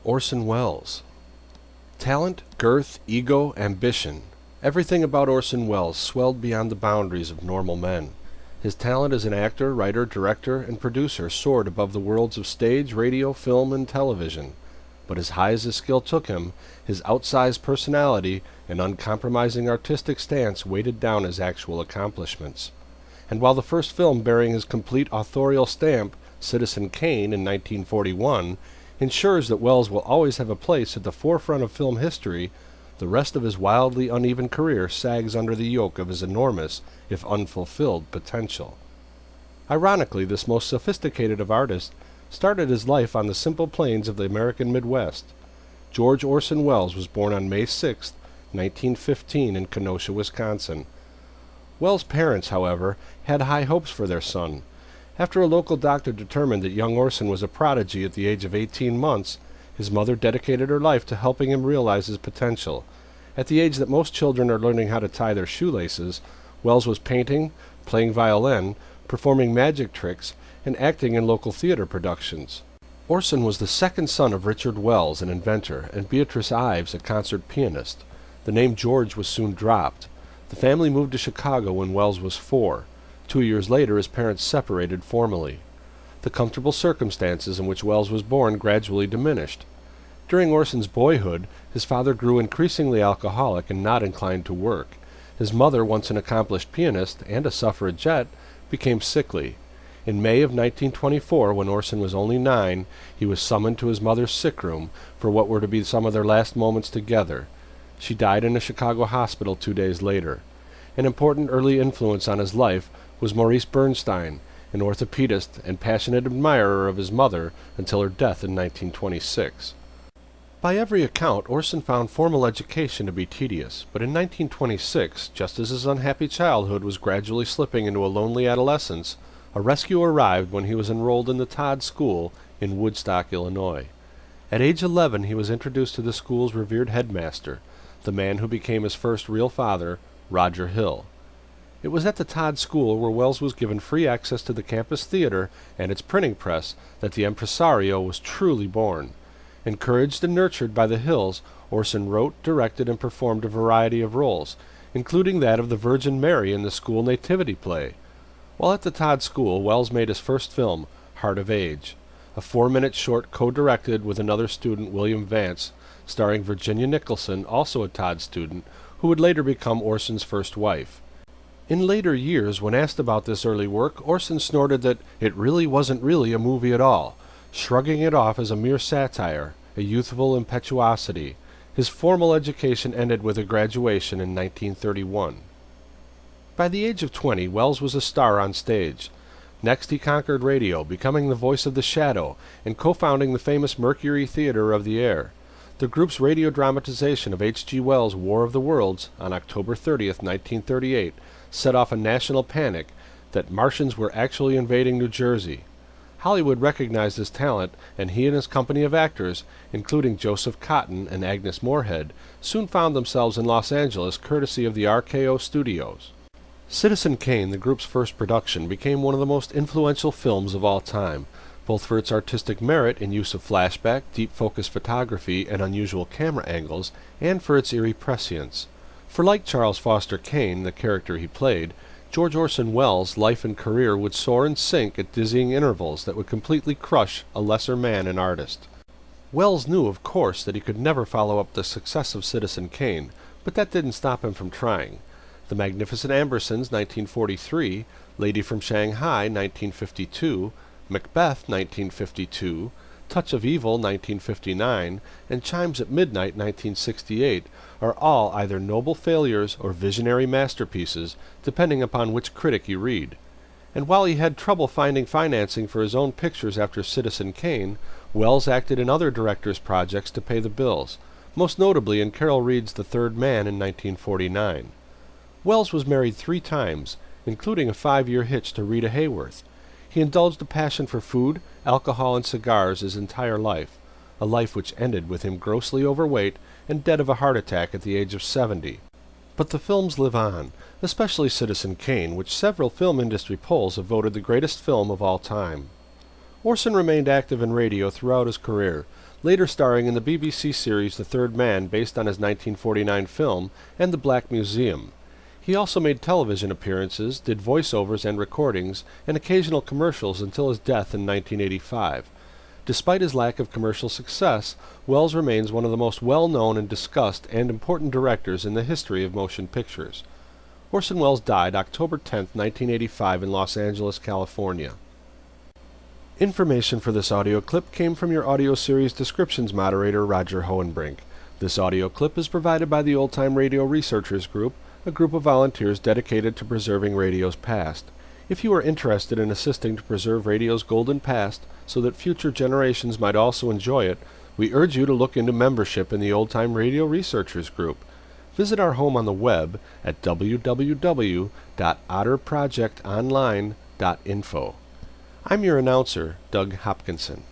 Orson Welles. Talent, girth, ego, ambition. Everything about Orson Welles swelled beyond the boundaries of normal men. His talent as an actor, writer, director, and producer soared above the worlds of stage, radio, film, and television. But as high as his skill took him, his outsized personality and uncompromising artistic stance weighted down his actual accomplishments. And while the first film bearing his complete authorial stamp, Citizen Kane in 1941, ensures that Welles will always have a place at the forefront of film history, the rest of his wildly uneven career sags under the yoke of his enormous, if unfulfilled, potential. Ironically, this most sophisticated of artists started his life on the simple plains of the American Midwest. George Orson Welles was born on May 6, 1915 in Kenosha, Wisconsin. Welles' parents, however, had high hopes for their son. After a local doctor determined that young Orson was a prodigy at the age of 18 months, his mother dedicated her life to helping him realize his potential. At the age that most children are learning how to tie their shoelaces, Welles was painting, playing violin, performing magic tricks, and acting in local theater productions. Orson was the second son of Richard Welles, an inventor, and Beatrice Ives, a concert pianist. The name George was soon dropped. The family moved to Chicago when Welles was 4. 2 years later, his parents separated formally. The comfortable circumstances in which Welles was born gradually diminished. During Orson's boyhood, his father grew increasingly alcoholic and not inclined to work. His mother, once an accomplished pianist and a suffragette, became sickly. In May of 1924, when Orson was only 9, he was summoned to his mother's sick room for what were to be some of their last moments together. She died in a Chicago hospital 2 days later. An important early influence on his life was Maurice Bernstein, an orthopedist and passionate admirer of his mother until her death in 1926. By every account, Orson found formal education to be tedious, but in 1926, just as his unhappy childhood was gradually slipping into a lonely adolescence, a rescue arrived when he was enrolled in the Todd School in Woodstock, Illinois. At age 11, he was introduced to the school's revered headmaster, the man who became his first real father, Roger Hill. It was at the Todd School where Welles was given free access to the campus theater and its printing press that the impresario was truly born. Encouraged and nurtured by the Hills, Orson wrote, directed, and performed a variety of roles, including that of the Virgin Mary in the school nativity play. While at the Todd School, Welles made his first film, Heart of Age, a 4-minute short co-directed with another student, William Vance, starring Virginia Nicholson, also a Todd student, who would later become Orson's first wife. In later years, when asked about this early work, Orson snorted that it really wasn't really a movie at all, shrugging it off as a mere satire, a youthful impetuosity. His formal education ended with a graduation in 1931. By the age of 20, Welles was a star on stage. Next he conquered radio, becoming the voice of The Shadow, and co-founding the famous Mercury Theater of the Air. The group's radio dramatization of H.G. Wells' War of the Worlds on October 30th, 1938, set off a national panic that Martians were actually invading New Jersey. Hollywood recognized his talent, and he and his company of actors, including Joseph Cotten and Agnes Moorehead, soon found themselves in Los Angeles courtesy of the RKO Studios. Citizen Kane, the group's first production, became one of the most influential films of all time, both for its artistic merit in use of flashback, deep-focus photography, and unusual camera angles, and for its eerie prescience. For like Charles Foster Kane, the character he played, George Orson Welles' life and career would soar and sink at dizzying intervals that would completely crush a lesser man and artist. Welles knew, of course, that he could never follow up the success of Citizen Kane, but that didn't stop him from trying. The Magnificent Ambersons, 1943, Lady from Shanghai, 1952, Macbeth, 1952, Touch of Evil, 1959, and Chimes at Midnight, 1968, are all either noble failures or visionary masterpieces, depending upon which critic you read. And while he had trouble finding financing for his own pictures after Citizen Kane, Welles acted in other directors' projects to pay the bills, most notably in Carol Reed's The Third Man in 1949. Welles was married 3 times, including a 5-year hitch to Rita Hayworth. He indulged a passion for food, alcohol, and cigars his entire life, a life which ended with him grossly overweight and dead of a heart attack at the age of 70. But the films live on, especially Citizen Kane, which several film industry polls have voted the greatest film of all time. Orson remained active in radio throughout his career, later starring in the BBC series The Third Man based on his 1949 film, and The Black Museum. He also made television appearances, did voiceovers and recordings, and occasional commercials until his death in 1985. Despite his lack of commercial success, Welles remains one of the most well-known and discussed and important directors in the history of motion pictures. Orson Welles died October 10, 1985 in Los Angeles, California. Information for this audio clip came from your audio series descriptions moderator, Roger Hohenbrink. This audio clip is provided by the Old Time Radio Researchers Group, a group of volunteers dedicated to preserving radio's past. If you are interested in assisting to preserve radio's golden past so that future generations might also enjoy it, we urge you to look into membership in the Old Time Radio Researchers Group. Visit our home on the web at www.otterprojectonline.info. I'm your announcer, Doug Hopkinson.